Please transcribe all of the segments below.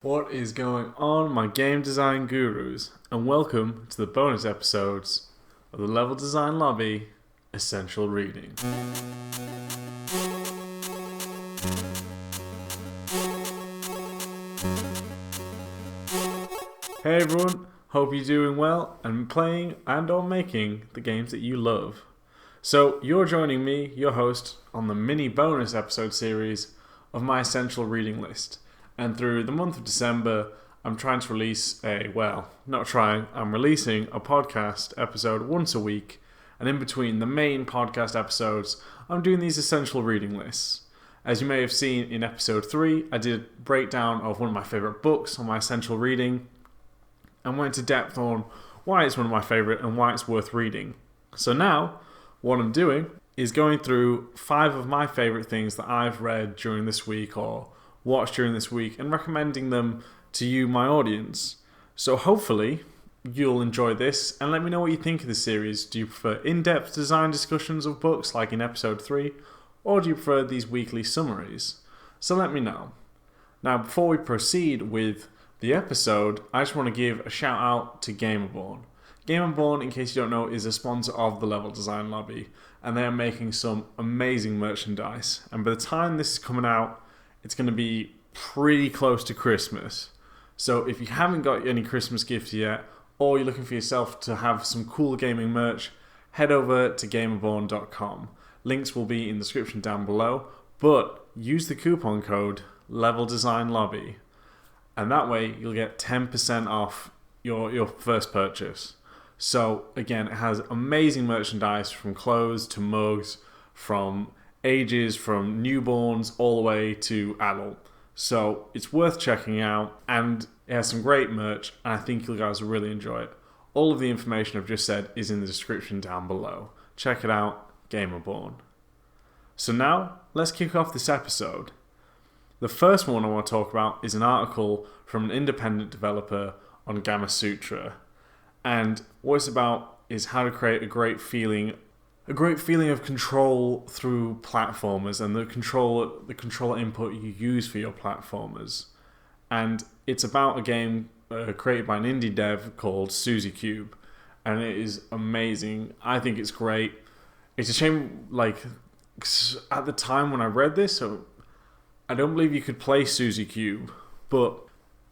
What is going on, my game design gurus, and welcome to the bonus episodes of the Level Design Lobby Essential Reading. Hey everyone, hope you're doing well and playing and or making the games that you love. So you're joining me, your host, on the mini bonus episode series of my Essential Reading list. And through the month of December, I'm trying to release I'm releasing a podcast episode once a week. And in between the main podcast episodes, I'm doing these essential reading lists. As you may have seen in episode 3, I did a breakdown of one of my favourite books on my essential reading and went into depth on why it's one of my favourite and why it's worth reading. So now, what I'm doing is going through 5 of my favourite things that I've read during this week or watched during this week and recommending them to you, my audience. So hopefully you'll enjoy this and let me know what you think of the series. Do you prefer in-depth design discussions of books like in episode 3, or do you prefer these weekly summaries? So let me know. Now, before we proceed with the episode, I just want to give a shout out to GamerBorn. GamerBorn, in case you don't know, is a sponsor of the Level Design Lobby, and they are making some amazing merchandise. And by the time this is coming out, it's going to be pretty close to Christmas. So if you haven't got any Christmas gifts yet, or you're looking for yourself to have some cool gaming merch, head over to GamerBorn.com. Links will be in the description down below, but use the coupon code LevelDesignLobby, and that way you'll get 10% off your first purchase. So again, it has amazing merchandise from clothes to mugs, from ages from newborns all the way to adult. So it's worth checking out, and it has some great merch, and I think you guys will really enjoy it. All of the information I've just said is in the description down below. Check it out, GamerBorn. So now, let's kick off this episode. The first one I want to talk about is an article from an independent developer on Gamasutra. And what it's about is how to create a great feeling of control through platformers and the controller input you use for your platformers. And it's about a game created by an indie dev called Suzy Cube, and it is amazing. I think it's great. It's a shame, at the time when I read this, so I don't believe you could play Suzy Cube, but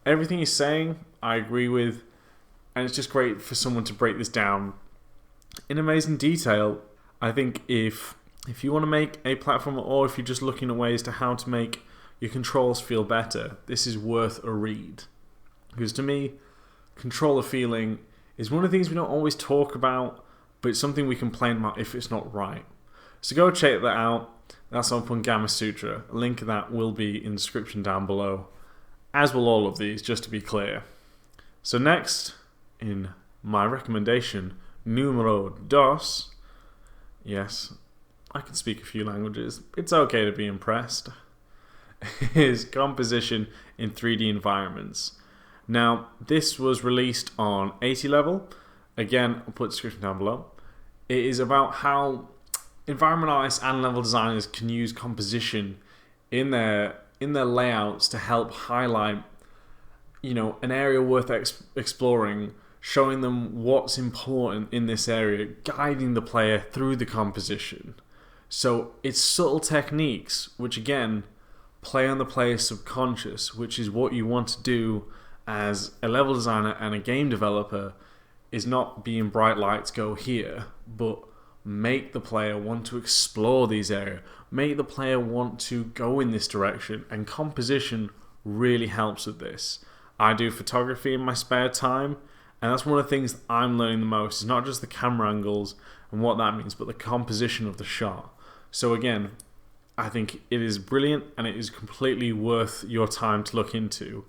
everything he's saying I agree with, and it's just great for someone to break this down in amazing detail. I think if you want to make a platform, or if you're just looking at ways to how to make your controls feel better, this is worth a read. Because to me, controller feeling is one of the things we don't always talk about, but it's something we complain about if it's not right. So go check that out. That's up on Gamasutra. A link to that will be in the description down below, as will all of these, just to be clear. So next, in my recommendation, numero dos. Yes, I can speak a few languages. It's okay to be impressed. Is composition in 3D environments. Now, this was released on 80 level. Again, I'll put the description down below. It is about how environment artists and level designers can use composition in their layouts to help highlight, an area worth exploring, showing them what's important in this area, guiding the player through the composition. So it's subtle techniques, which again, play on the player's subconscious, which is what you want to do as a level designer and a game developer, is not being bright lights go here, but make the player want to explore these areas, make the player want to go in this direction, and composition really helps with this. I do photography in my spare time, and that's one of the things that I'm learning the most. It's not just the camera angles and what that means, but the composition of the shot. So again, I think it is brilliant, and it is completely worth your time to look into.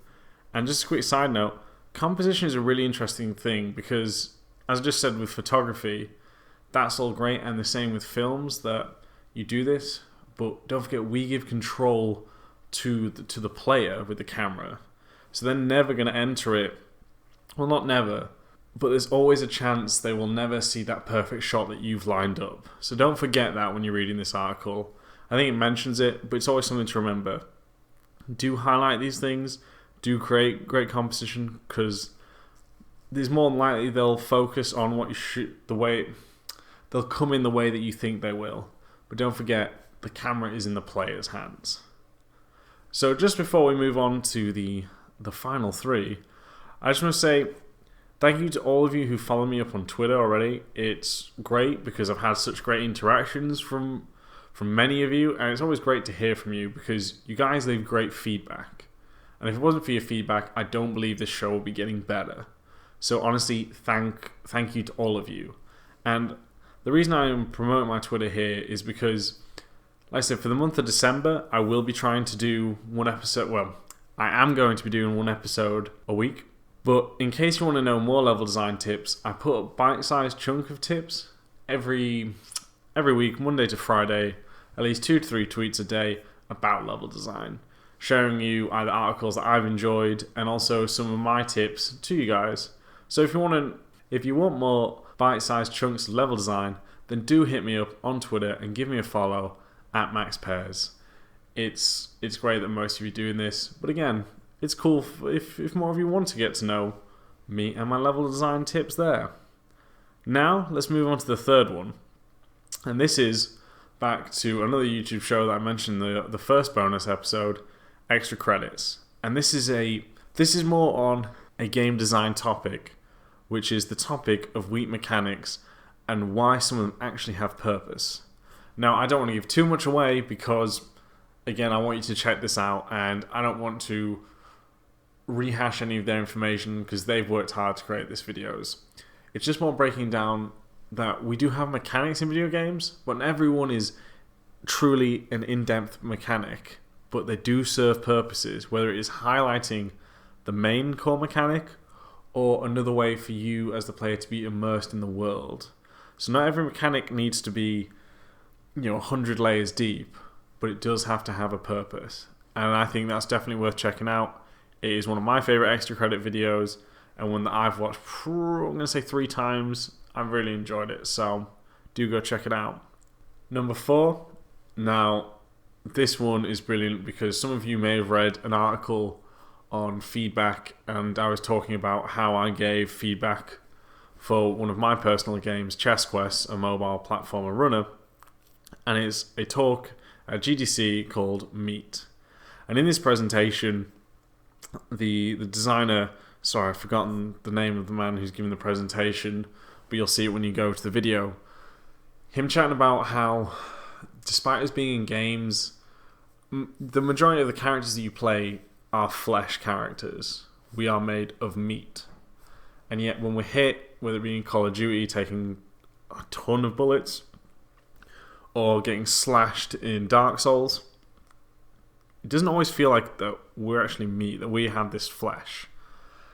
And just a quick side note, composition is a really interesting thing because, as I just said with photography, that's all great, and the same with films, that you do this, but don't forget we give control to the player with the camera. So they're never going to enter it. Well, not never, but there's always a chance they will never see that perfect shot that you've lined up. So don't forget that when you're reading this article. I think it mentions it, but it's always something to remember. Do highlight these things. do create great composition, because there's more than likely they'll focus on what you shoot, they'll come in the way that you think they will. But don't forget, the camera is in the player's hands. So just before we move on to the final three, I just want to say thank you to all of you who follow me up on Twitter already. It's great because I've had such great interactions from many of you, and it's always great to hear from you because you guys leave great feedback. And if it wasn't for your feedback, I don't believe this show will be getting better. So honestly, thank you to all of you. And the reason I'm promoting my Twitter here is because, like I said, for the month of December, I will be trying to do one episode. Well, I am going to be doing one episode a week. But in case you want to know more level design tips, I put a bite-sized chunk of tips every week, Monday to Friday, at least 2 to 3 tweets a day about level design, sharing you either articles that I've enjoyed and also some of my tips to you guys. So if you want more bite-sized chunks of level design, then do hit me up on Twitter and give me a follow at MaxPairs. It's great that most of you are doing this, but again, it's cool if more of you want to get to know me and my level design tips there. Now, let's move on to the third one. And this is back to another YouTube show that I mentioned in the first bonus episode, Extra Credits. And this is more on a game design topic, which is the topic of weak mechanics and why some of them actually have purpose. Now, I don't want to give too much away because, again, I want you to check this out, and I don't want to rehash any of their information because they've worked hard to create these videos. It's just more breaking down that we do have mechanics in video games, but not everyone is truly an in-depth mechanic, but they do serve purposes, whether it is highlighting the main core mechanic or another way for you as the player to be immersed in the world. So not every mechanic needs to be 100 layers deep, but it does have to have a purpose. And I think that's definitely worth checking out. It is one of my favorite extra credit videos, and one that I've watched, I'm going to say 3 times. I've really enjoyed it, so do go check it out. Number 4. Now, this one is brilliant because some of you may have read an article on feedback, and I was talking about how I gave feedback for one of my personal games, Chess Quest, a mobile platformer runner, and it's a talk at GDC called Meet. And in this presentation, the designer, sorry, I've forgotten the name of the man who's giving the presentation, but you'll see it when you go to the video. Him chatting about how, despite us being in games, the majority of the characters that you play are flesh characters. We are made of meat. And yet when we're hit, whether it be in Call of Duty, taking a ton of bullets, or getting slashed in Dark Souls, it doesn't always feel like that we're actually meat, that we have this flesh.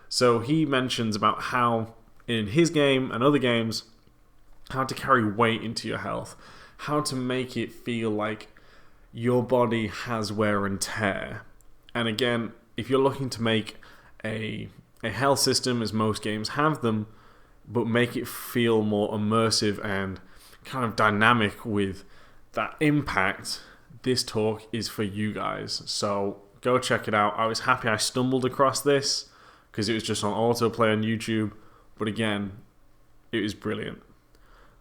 So he mentions about how in his game and other games, how to carry weight into your health, how to make it feel like your body has wear and tear. And again, if you're looking to make a health system, as most games have them, but make it feel more immersive and kind of dynamic with that impact, this talk is for you guys. So go check it out. I was happy I stumbled across this because it was just on autoplay on YouTube. But again, it was brilliant.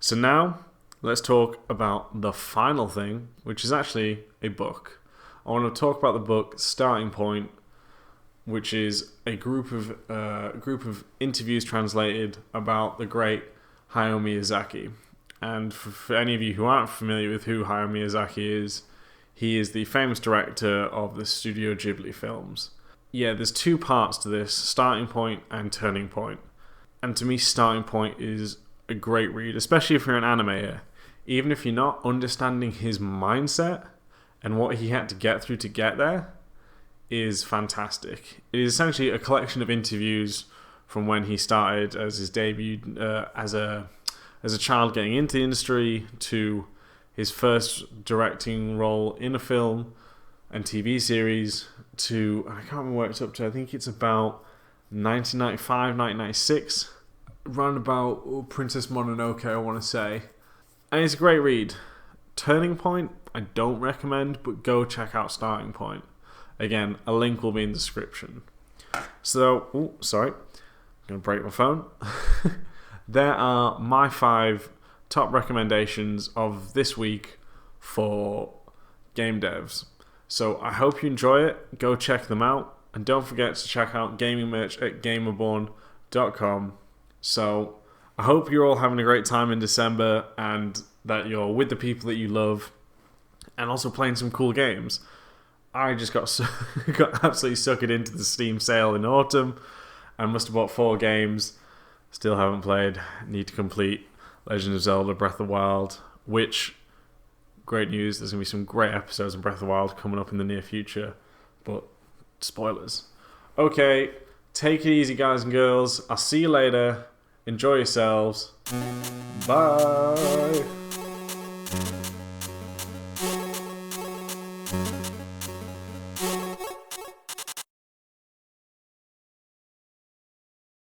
So now, let's talk about the final thing, which is actually a book. I want to talk about the book Starting Point, which is a group of interviews translated about the great Hayao Miyazaki. And for any of you who aren't familiar with who Hayao Miyazaki is, he is the famous director of the Studio Ghibli films. Yeah, there's 2 parts to this, Starting Point and Turning Point. And to me, Starting Point is a great read, especially if you're an animator. Even if you're not, understanding his mindset and what he had to get through to get there is fantastic. It is essentially a collection of interviews from when he started as his debut as a child getting into the industry to his first directing role in a film and TV series to, I can't remember where it's up to, I think it's about 1995, 1996, round about Princess Mononoke, I want to say. And it's a great read. Turning Point, I don't recommend, but go check out Starting Point. Again, a link will be in the description. So, sorry, I'm going to break my phone. There are my 5 top recommendations of this week for game devs. So I hope you enjoy it. Go check them out. And don't forget to check out gaming merch at GamerBorn.com. So I hope you're all having a great time in December and that you're with the people that you love and also playing some cool games. I just got absolutely suckered into the Steam sale in autumn and must have bought 4 games. Still haven't played. Need to complete Legend of Zelda Breath of the Wild, which, great news, there's going to be some great episodes of Breath of the Wild coming up in the near future. But, spoilers. Okay, take it easy, guys and girls. I'll see you later. Enjoy yourselves. Bye.